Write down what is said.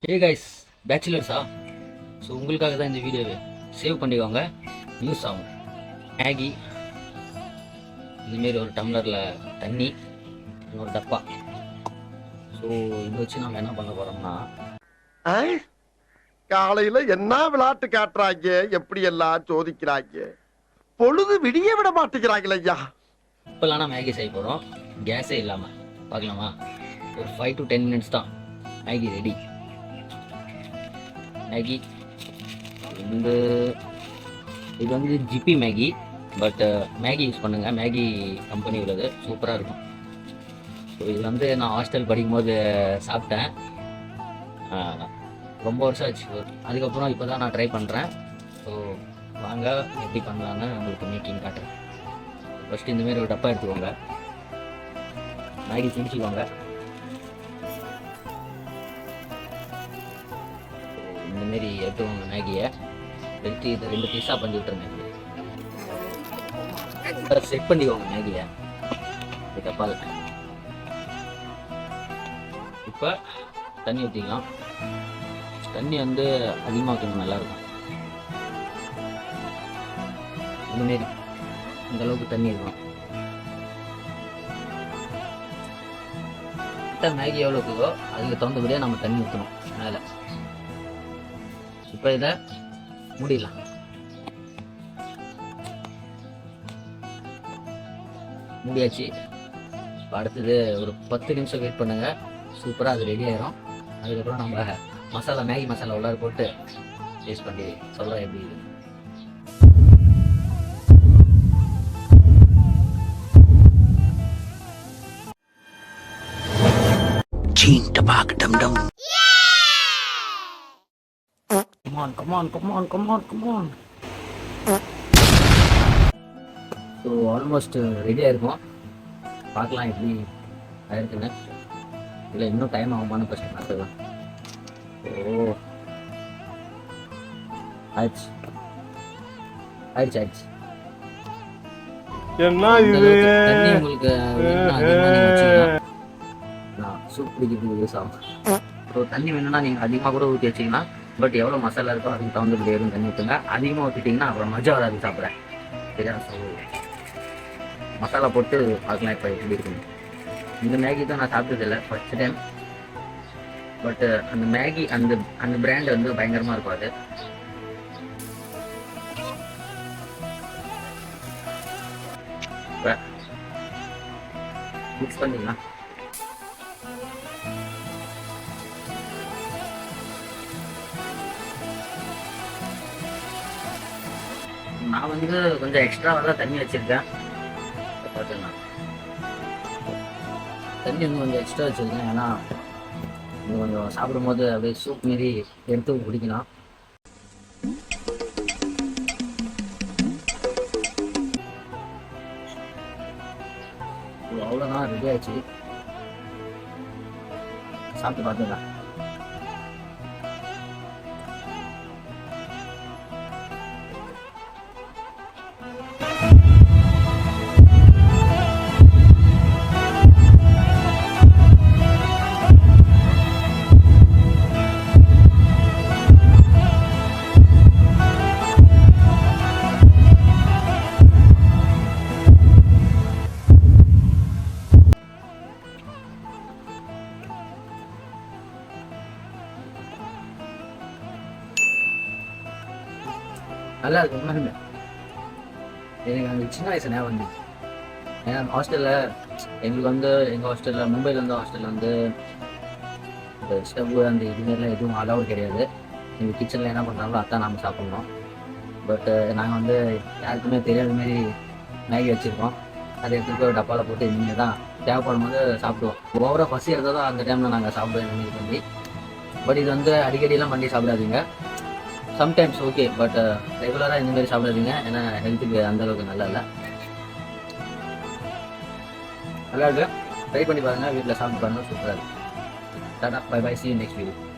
Hey guys, பேச்சுலர்ஸா? So உங்களுக்காக தான் இந்த வீடியோவை சேவ் பண்ணிக்கோங்க, யூஸ் ஆகும். மேகி, இதுமாரி ஒரு டம்ளரில் தண்ணி, ஒரு டப்பா. ஸோ இதை வச்சு நம்ம என்ன பண்ண போகிறோம்னா, காலையில என்ன விளையாட்டு காட்டுறாங்க, எப்படி எல்லாம் சோதிக்கிறாங்க, பொழுது விடிய விட மாட்டேங்கிறாங்களே ஐயா. இப்போலாம் நான் மேகி செய்ய போகிறோம், கேஸே இல்லாமல். பார்க்கலாமா? ஒரு 5 to 10 minutes தான் மேகி ரெடி. மேகி இது வந்து ஜிப்பி மேகி, பட் மேகி யூஸ் பண்ணுங்கள். மேகி கம்பெனி உள்ளது, சூப்பராக இருக்கும். ஸோ இது வந்து நான் ஹாஸ்டல் படிக்கும்போது சாப்பிட்டேன், ரொம்ப வருஷம் ஆச்சு. அதுக்கப்புறம் இப்போ தான் நான் ட்ரை பண்ணுறேன். ஸோ வாங்க எப்படி பண்ணலான்னு உங்களுக்கு மேக்கிங் காட்டுறேன். ஃபஸ்ட்டு இந்தமாரி ஒரு டப்பா எடுத்துக்கோங்க, மேகி திணிச்சிக்கோங்க. இந்தமாரி எடுத்துக்கோங்க மேகியை, எடுத்து இதை 2 பீஸாக பண்ணி விட்டுருங்க. செட் பண்ணிக்கோங்க மேகியை இந்த டப்பாவில். இப்போ தண்ணி ஊற்றிக்கலாம். தண்ணி வந்து அதிகமாக வைக்கணும், நல்லாயிருக்கும். இந்தமாரி இந்த அளவுக்கு தண்ணி இருக்கும். மேகி எவ்வளோ இருக்குதோ அதுக்கு தகுந்தபடியாக நம்ம தண்ணி ஊற்றணும் மேலே. இப்போ இதை மூடிடலாம். மூடியாச்சு. இப்போ அடுத்தது ஒரு 10 நிமிஷம் வெயிட் பண்ணுங்கள், சூப்பராக அது ரெடி ஆயிரும். அதுக்கப்புறம் நம்ம மசாலா, மேகி மசாலா உள்ளார போட்டு டேஸ்ட் பண்ணி சொல்ல எப்படி இது. Come on. ஸோ ஆல்மோஸ்ட் ரெடியாக இருக்கும். பார்க்கலாம் எப்படி ஆயிருக்குன்னு. இல்லை இன்னும் டைம் ஆகுமான்னு ஃபஸ்ட்டு பார்த்துக்கலாம். ஓ ஆயிடுச்சு. தண்ணி உங்களுக்கு சூப் பிடிக்கிறதுக்கு யூஸ் ஆகும். ஸோ தண்ணி வேணும்னா நீங்கள் அதிகமாக கூட ஊற்றி வச்சிங்கன்னா, பட் எவ்வளோ மசாலா இருக்கோ அதுக்கு தகுந்தபடி எதுவும் தண்ணி ஊற்றுங்க. அதிகமாக ஊற்றிட்டிங்கன்னா அப்புறம் மஜா வராது சாப்பிட. சரியா? ஸோ மசாலா போட்டு பார்க்கலாம் இப்போ எப்படி இருக்குன்னு. இந்த மேகி தான் நான் சாப்பிட்டதில்லை, ஃபர்ஸ்ட் டைம். பட் அந்த மேகி அந்த பிராண்ட் வந்து பயங்கரமாக இருக்கும். அது மிக்ஸ் பண்ணிக்கலாம். நான் வந்து கொஞ்சம் எக்ஸ்ட்ராவாக தான் தண்ணி வச்சுருக்கேன். பார்த்தீங்கன்னா தண்ணி வந்து கொஞ்சம் எக்ஸ்ட்ரா வச்சுருக்கேன், ஏன்னா கொஞ்சம் சாப்பிடும்போது அப்படியே சூப் மாரி எடுத்து குடிக்கலாம். அவ்வளோதான், ரெடி ஆயிடுச்சு. சாப்பிட்டு பார்த்துக்கலாம். நல்லா இருக்கு. உண்மையுமே எனக்கு அந்த சின்ன வயசு ஞாபகம் வந்துச்சு. ஏன்னா ஹாஸ்டலில் எங்களுக்கு வந்து எங்கள் ஹாஸ்டலில், மும்பையில் வந்து ஹாஸ்டலில் வந்து இந்த ஸ்டவ்வு அந்த இதுமாரிலாம் எதுவும் அலவுட் கிடையாது. எங்கள் கிச்சனில் என்ன பண்ணுறாங்களோ அதான் நம்ம சாப்பிட்ணும். பட்டு நாங்கள் வந்து யாருக்குமே தெரியாத மாரி மேகி வச்சுருக்கோம். அதை எடுத்துகிட்டு போய் டப்பாவில் போட்டு இனிமேல் தான் தேவைப்படும் போது சாப்பிடுவோம். ஓவராக பசி இருந்தால் தான் அந்த டைமில் நாங்கள் சாப்பிடுவோம் இந்த மாதிரி பண்ணி. பட் இது வந்து அடிக்கடிலாம் பண்ணி சாப்பிடாதீங்க. சம்டைம்ஸ் ஓகே, பட் ரெகுலராக இந்தமாரி சாப்பிடாதீங்க, ஏன்னா ஹெல்த்துக்கு அந்தளவுக்கு நல்லா இல்லை. நல்லா இருக்கு, ட்ரை பண்ணி பாருங்கள், வீட்டில் சாப்பிட்டு பாருங்கள், சூப்பராக இருக்குது. Tata, bye bye, see you next video.